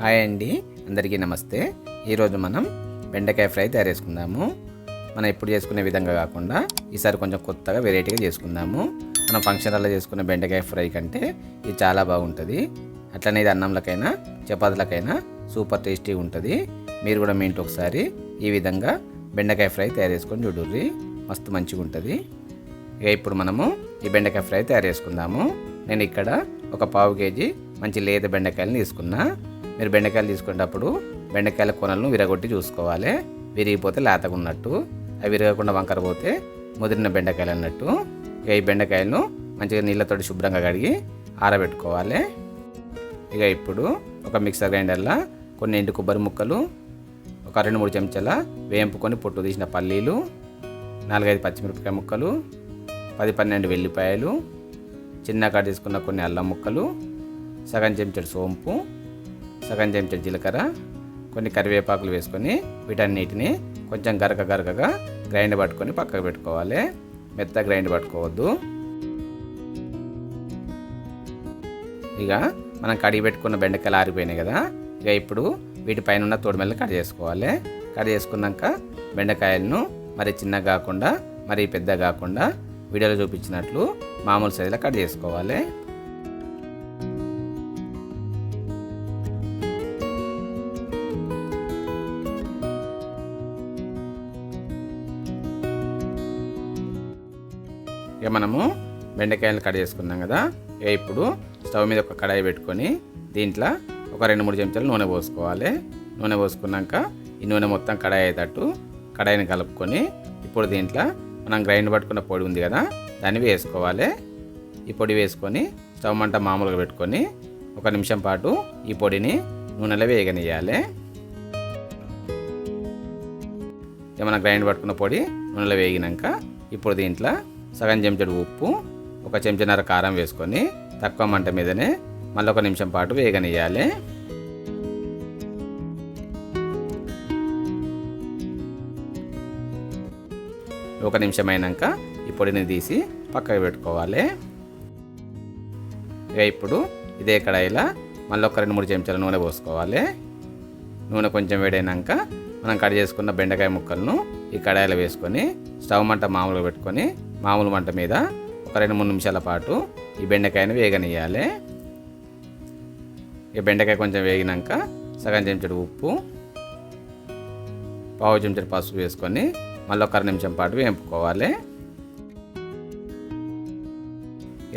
Hi అండి, అందరికీ నమస్తే. ఈరోజు మనం బెండకాయ ఫ్రై తయారు చేసుకుందాము. మనం ఎప్పుడు చేసుకునే విధంగా కాకుండా ఈసారి కొంచెం కొత్తగా వెరైటీగా చేసుకుందాము. మనం ఫంక్షన్లలో చేసుకునే బెండకాయ ఫ్రై కంటే ఇది చాలా బాగుంటుంది. అట్లనే ఇది అన్నంలకైనా చపాతీలకైనా సూపర్ టేస్టీగా ఉంటుంది. మీరు కూడా మీ ఇంట్లో ఒకసారి ఈ విధంగా బెండకాయ ఫ్రై తయారు చేసుకొని చూడుర్రి, మస్తు మంచిగా ఉంటుంది. ఇక ఇప్పుడు మనము ఈ బెండకాయ ఫ్రై తయారు చేసుకుందాము. నేను ఇక్కడ ఒక పావు కేజీ మంచి లేత బెండకాయలను తీసుకున్నా. మీరు బెండకాయలు తీసుకునేటప్పుడు బెండకాయల కొనలను విరగొట్టి చూసుకోవాలి. విరిగిపోతే లేతగా ఉన్నట్టు, అవి విరగకుండా వంకర పోతే ముదిరిన బెండకాయలు అన్నట్టు. ఇక ఈ బెండకాయలను మంచిగా నీళ్ళతోటి శుభ్రంగా కడిగి ఆరబెట్టుకోవాలి. ఇక ఇప్పుడు ఒక మిక్సర్ గ్రైండర్లో కొన్ని ఎండు కొబ్బరి ముక్కలు, ఒక 2-3 చెంచాల వేంపుకొని పొట్టు తీసిన పల్లీలు, 4-5 పచ్చిమిరపకాయ ముక్కలు, 10-12 వెల్లిపాయలు, చిన్న కట్ తీసుకున్న కొన్ని అల్లం ముక్కలు, సగం చెంచాడు సోంపు, సగం చెంచాడు జీలకర్ర, కొన్ని కరివేపాకులు వేసుకొని వీటన్నిటిని కొంచెం గరకగా గ్రైండ్ పట్టుకొని పక్కకు పెట్టుకోవాలి. మెత్తగా గ్రైండ్ పట్టుకోవద్దు. ఇక మనం కడిగి పెట్టుకున్న బెండకాయలు ఆరిపోయినాయి కదా. ఇక ఇప్పుడు వీటిపైన ఉన్న తోడుమెల్ని కట్ చేసుకోవాలి. కట్ చేసుకున్నాక బెండకాయలను మరి చిన్నగా కాకుండా మరి పెద్దగా కాకుండా వీడియోలో చూపించినట్లు మామూలు సైజులో కట్ చేసుకోవాలి. ఇక మనము బెండకాయలు కట్ చేసుకున్నాం కదా. ఇక ఇప్పుడు స్టవ్ మీద ఒక కడాయి పెట్టుకొని దీంట్లో ఒక 2-3 చెంచాలు నూనె పోసుకోవాలి. నూనె పోసుకున్నాక ఈ నూనె మొత్తం కడాయి అయ్యేటట్టు కడాయిని కలుపుకొని ఇప్పుడు దీంట్లో మనం గ్రైండ్ పట్టుకున్న పొడి ఉంది కదా, దాన్ని వేసుకోవాలి. ఈ పొడి వేసుకొని స్టవ్ మంట మామూలుగా పెట్టుకొని 1 నిమిషం పాటు ఈ పొడిని నూనెలో వేగనియాలి. ఇక మనం గ్రైండ్ పట్టుకున్న పొడి నూనెలో వేగినాక ఇప్పుడు దీంట్లో సగం చెంచాడు ఉప్పు, 1 చెంచాన్నర కారం వేసుకొని తక్కువ మంట మీదనే మళ్ళీ 1 నిమిషం పాటు వేగనియాలి. ఒక నిమిషం అయినాక ఈ పొడిని తీసి పక్కకు పెట్టుకోవాలి. ఇక ఇప్పుడు ఇదే కడాయిలో మళ్ళీ 2-3 చెంచాల నూనె పోసుకోవాలి. నూనె కొంచెం వేడైనాక మనం కట్ చేసుకున్న బెండకాయ ముక్కలను ఈ కడాయిలో వేసుకొని స్టవ్ మంట మామూలుగా పెట్టుకొని మామూలు మంట మీద ఒక 2-3 నిమిషాల పాటు ఈ బెండకాయను వేగనియాలి. ఈ బెండకాయ కొంచెం వేగినాక సగం చెంచాడు ఉప్పు, పావు చెంచాడు పసుపు వేసుకొని మళ్ళీ 1 నిమిషం పాటు వేపుకోవాలి.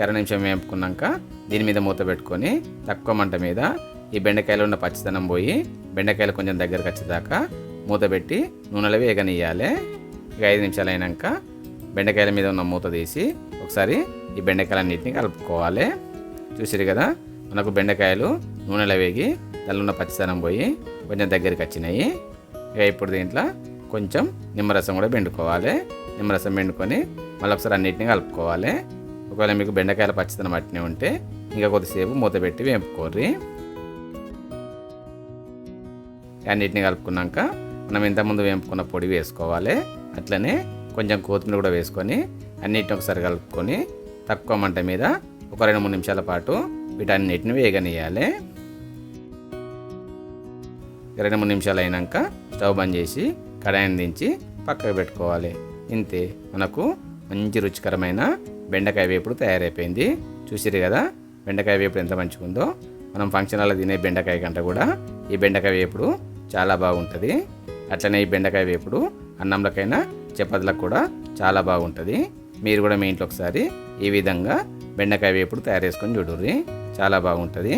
1 నిమిషం వేపుకున్నాక దీని మీద మూత పెట్టుకొని తక్కువ మంట మీద ఈ బెండకాయలో ఉన్న పచ్చిదనం పోయి బెండకాయలు కొంచెం దగ్గరకు వచ్చేదాకా మూత పెట్టి నూనెలో వేగనియాలి. ఇక 5 నిమిషాలు అయినాక బెండకాయల మీద ఉన్న మూత తీసి ఒకసారి ఈ బెండకాయలన్నింటినీ కలుపుకోవాలి. చూసిరు కదా, మనకు బెండకాయలు నూనెలో వేగి దానిలో ఉన్న పచ్చిదనం పోయి కొంచెం దగ్గరికి వచ్చినాయి. ఇక ఇప్పుడు దీంట్లో కొంచెం నిమ్మరసం కూడా పిండుకోవాలి. నిమ్మరసం పిండుకొని మళ్ళీ ఒకసారి అన్నింటినీ కలుపుకోవాలి. ఒకవేళ మీకు బెండకాయల పచ్చిదనం అట్నే ఉంటే ఇంకా కొద్దిసేపు మూత పెట్టి వేపుకోర్రి. అన్నింటినీ కలుపుకున్నాక మనం ఇంతకుముందు వేపుకున్న పొడి వేసుకోవాలి. అట్లనే కొంచెం కొత్తిమీర కూడా వేసుకొని అన్నిటిని ఒకసారి కలుపుకొని తక్కువ మంట మీద ఒక 2-3 నిమిషాల పాటు వీటన్నిటిని వేగనియాలి. 2-3 నిమిషాలు అయినాక స్టవ్ బంద్ చేసి కడాయిని దించి పక్కకు పెట్టుకోవాలి. ఇంతే, మనకు మంచి రుచికరమైన బెండకాయ వేపుడు తయారైపోయింది. చూసిరు కదా బెండకాయ వేపుడు ఎంత మంచిగా ఉందో. మనం ఫంక్షన్లలో తినే బెండకాయ కంటే కూడా ఈ బెండకాయ వేపుడు చాలా బాగుంటుంది. అట్లనే ఈ బెండకాయ వేపుడు అన్నంలకైనా చపాతీలకు కూడా చాలా బాగుంటుంది. మీరు కూడా మీ ఇంట్లో ఒకసారి ఈ విధంగా బెండకాయ వేపుడు తయారు చేసుకొని చూడుర్రి, చాలా బాగుంటుంది.